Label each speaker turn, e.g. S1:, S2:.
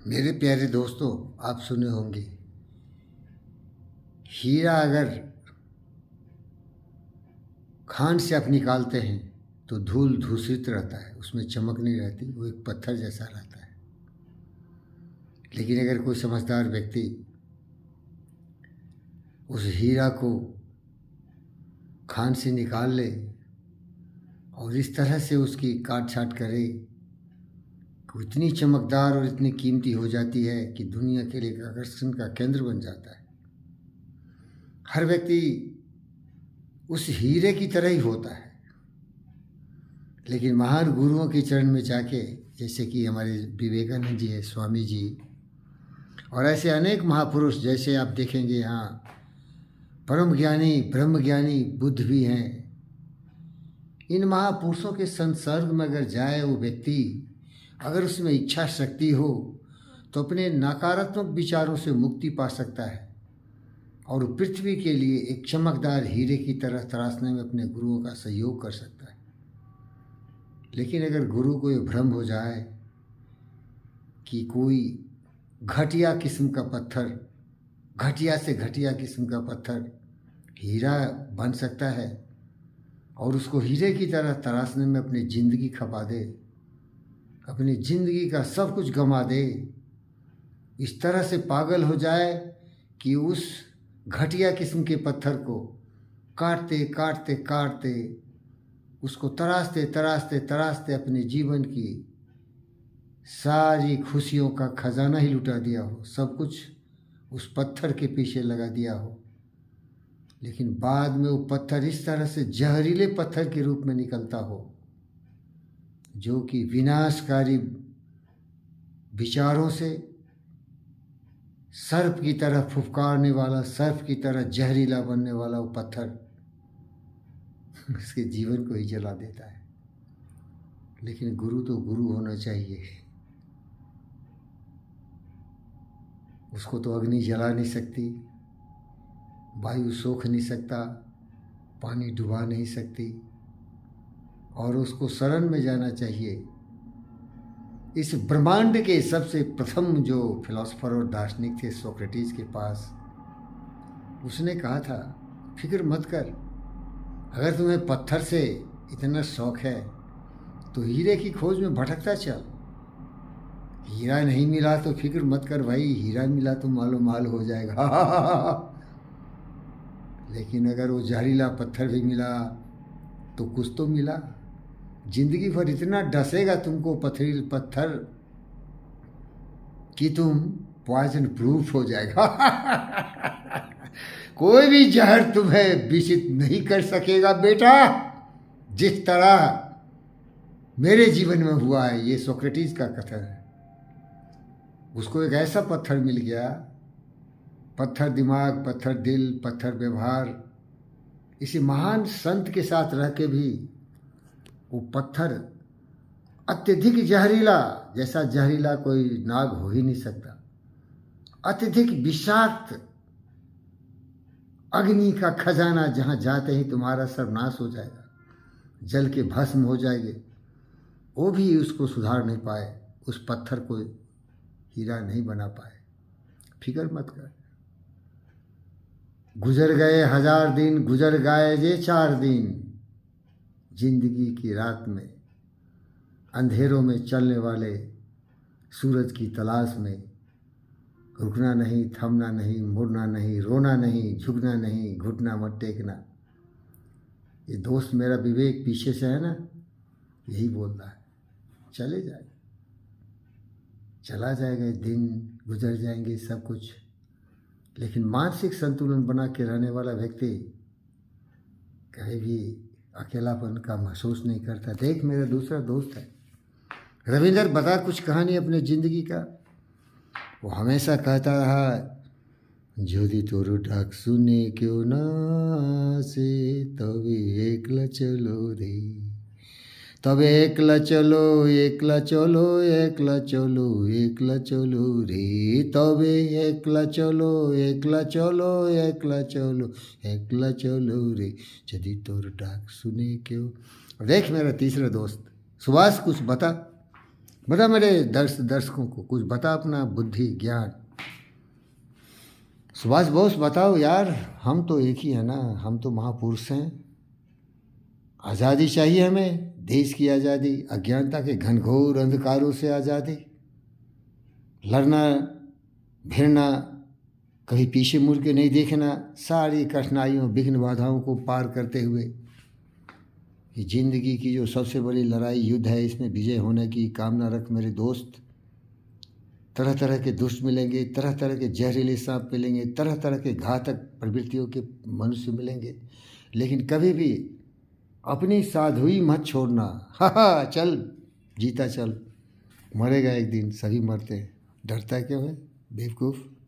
S1: मेरे प्यारे दोस्तों, आप सुने होंगे हीरा अगर खान से आप निकालते हैं तो धूल धूसरित रहता है, उसमें चमक नहीं रहती, वो एक पत्थर जैसा रहता है। लेकिन अगर कोई समझदार व्यक्ति उस हीरा को खान से निकाल ले और इस तरह से उसकी काट छाट करे कि इतनी चमकदार और इतनी कीमती हो जाती है कि दुनिया के लिए आकर्षण का केंद्र बन जाता है। हर व्यक्ति उस हीरे की तरह ही होता है। लेकिन महान गुरुओं के चरण में जाके, जैसे कि हमारे विवेकानंद जी है, स्वामी जी, और ऐसे अनेक महापुरुष, जैसे आप देखेंगे यहाँ परम ज्ञानी ब्रह्म ज्ञानी बुद्ध भी हैं। इन महापुरुषों के संसर्ग में अगर जाए वो व्यक्ति, अगर उसमें इच्छा शक्ति हो तो अपने नकारात्मक विचारों से मुक्ति पा सकता है और पृथ्वी के लिए एक चमकदार हीरे की तरह तराशने में अपने गुरुओं का सहयोग कर सकता है। लेकिन अगर गुरु को ये भ्रम हो जाए कि कोई घटिया किस्म का पत्थर, घटिया से घटिया किस्म का पत्थर हीरा बन सकता है और उसको हीरे की तरह तराशने में अपनी ज़िंदगी खपा दे, अपनी ज़िंदगी का सब कुछ गंवा दे, इस तरह से पागल हो जाए कि उस घटिया किस्म के पत्थर को काटते काटते काटते, उसको तराशते तराशते तराशते अपने जीवन की सारी खुशियों का खजाना ही लुटा दिया हो, सब कुछ उस पत्थर के पीछे लगा दिया हो। लेकिन बाद में वो पत्थर इस तरह से जहरीले पत्थर के रूप में निकलता हो जो कि विनाशकारी विचारों से सर्प की तरह फुफकारने वाला, सर्प की तरह जहरीला बनने वाला वो पत्थर उसके जीवन को ही जला देता है। लेकिन गुरु तो गुरु होना चाहिए। उसको तो अग्नि जला नहीं सकती, वायु सोख नहीं सकता, पानी डुबा नहीं सकती, और उसको शरण में जाना चाहिए। इस ब्रह्मांड के सबसे प्रथम जो फिलोसोफर और दार्शनिक थे, सोक्रेटिस के पास, उसने कहा था, फिक्र मत कर, अगर तुम्हें पत्थर से इतना शौक है तो हीरे की खोज में भटकता चल। हीरा नहीं मिला तो फिक्र मत कर भाई, हीरा मिला तो मालो माल हो जाएगा। लेकिन अगर वो जहरीला पत्थर भी मिला तो कुछ तो मिला। जिंदगी भर इतना डसेगा तुमको पथरील पत्थर कि तुम पॉइजन प्रूफ हो जाएगा। कोई भी जहर तुम्हें विषित नहीं कर सकेगा बेटा, जिस तरह मेरे जीवन में हुआ है। ये सोक्रेटिस का कथन है। उसको एक ऐसा पत्थर मिल गया, पत्थर दिमाग, पत्थर दिल, पत्थर व्यवहार। इसी महान संत के साथ रह के भी वो पत्थर अत्यधिक जहरीला, जैसा जहरीला कोई नाग हो ही नहीं सकता, अत्यधिक विषाक्त अग्नि का खजाना, जहाँ जाते ही तुम्हारा सर्वनाश हो जाएगा, जल के भस्म हो जाएंगे, वो भी उसको सुधार नहीं पाए, उस पत्थर को हीरा नहीं बना पाए। फिक्र मत कर। गुजर गए 1000 दिन, गुजर गए ये 4 दिन, जिंदगी की रात में अंधेरों में चलने वाले सूरज की तलाश में, रुकना नहीं, थमना नहीं, मुड़ना नहीं, रोना नहीं, झुकना नहीं, घुटना मत टेकना। ये दोस्त मेरा विवेक पीछे से है ना, यही बोल रहा है। चले जाए, चला जाएगा, दिन गुजर जाएंगे सब कुछ। लेकिन मानसिक संतुलन बना के रहने वाला व्यक्ति कभी भी अकेलापन का महसूस नहीं करता। देख, मेरा दूसरा दोस्त है रविंदर, बता कुछ कहानी अपने ज़िंदगी का। वो हमेशा कहता रहा, যদি তোর ডাক শুনে কেউ না আসে তবে একলা চলো রে, তবে একলা চলো, একলা চলো, একলা চলো, একলা চলো রে, তবে একলা চলো, একলা চলো, একলা চলো, একলা চলো रे, यदि तोर डाक सुने क्यों। देख मेरा तीसरा दोस्त सुभाष, कुछ बता। बता मेरे दर्शकों को कुछ बता, अपना बुद्धि ज्ञान। सुभाष बोस बताओ यार, हम तो एक ही है ना, हम तो महापुरुष हैं। आज़ादी चाहिए हमें, देश की आज़ादी, अज्ञानता के घनघोर अंधकारों से आज़ादी। लड़ना भिड़ना, कभी पीछे मुड़ के नहीं देखना, सारी कठिनाइयों विघ्न बाधाओं को पार करते हुए। कि जिंदगी की जो सबसे बड़ी लड़ाई युद्ध है, इसमें विजय होने की कामना रख मेरे दोस्त। तरह तरह के दुष्ट मिलेंगे, तरह तरह के जहरीले सांप मिलेंगे, तरह तरह के घातक प्रवृत्तियों के मनुष्य मिलेंगे, लेकिन कभी भी अपनी साधुई मत छोड़ना। हा चल, जीता चल, मरेगा एक दिन, सभी मरते हैं, डरता क्यों है बेवकूफ़।